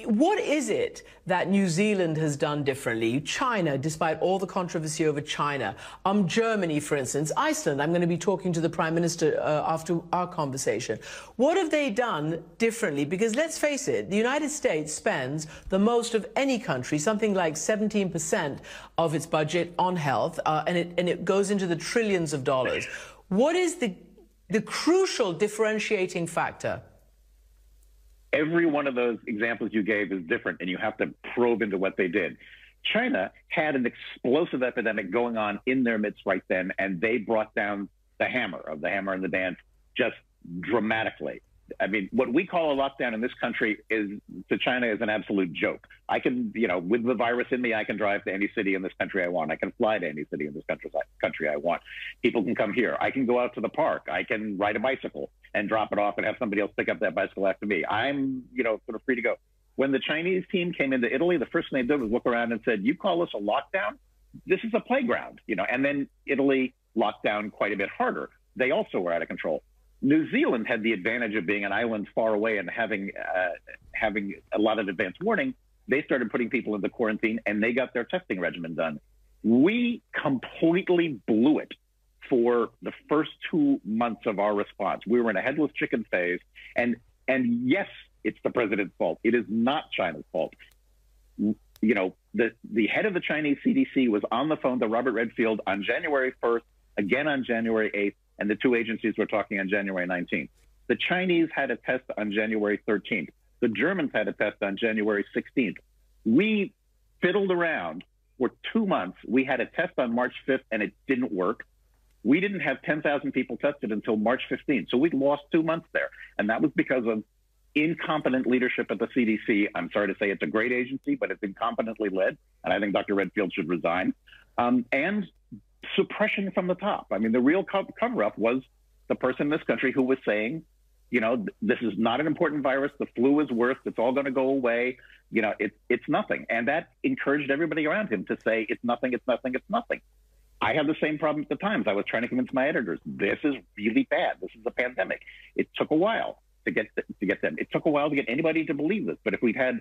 What is it that New Zealand has done differently? China, despite all the controversy over China, Germany, for instance, Iceland. I'm going to be talking to the Prime Minister after our conversation. What have they done differently? Because let's face it, the United States spends the most of any country, something like 17% of its budget on health, and it goes into the trillions of dollars. What is the crucial differentiating factor? Every one of those examples you gave is different, and you have to probe into what they did. China had an explosive epidemic going on in their midst right then, and they brought down the hammer and the dance just dramatically. I mean, what we call a lockdown in this country to China is an absolute joke. I can, with the virus in me, I can drive to any city in this country I want. I can fly to any city in this country I want. People can come here. I can go out to the park. I can ride a bicycle and drop it off and have somebody else pick up that bicycle after me. I'm, sort of free to go. When the Chinese team came into Italy, the first thing they did was look around and said, "You call this a lockdown? This is a playground," and then Italy locked down quite a bit harder. They also were out of control. New Zealand had the advantage of being an island far away and having a lot of advance warning. They started putting people into quarantine, and they got their testing regimen done. We completely blew it for the first 2 months of our response. We were in a headless chicken phase, and yes, it's the president's fault. It is not China's fault. The head of the Chinese CDC was on the phone to Robert Redfield on January 1st, again on January 8th, and the two agencies were talking on January 19th. The Chinese had a test on January 13th. The Germans had a test on January 16th. We fiddled around for 2 months. We had a test on March 5th, and it didn't work. We didn't have 10,000 people tested until March 15th. So we lost 2 months there. And that was because of incompetent leadership at the CDC. I'm sorry to say it's a great agency, but it's incompetently led. And I think Dr. Redfield should resign. And suppression from the top. I mean, the real cover-up was the person in this country who was saying, this is not an important virus. The flu is worse. It's all going to go away. It's nothing. And that encouraged everybody around him to say, it's nothing, it's nothing, it's nothing. I had the same problem at the Times. I was trying to convince my editors, this is really bad. This is a pandemic. It took a while to get them. It took a while to get anybody to believe this. But if we'd had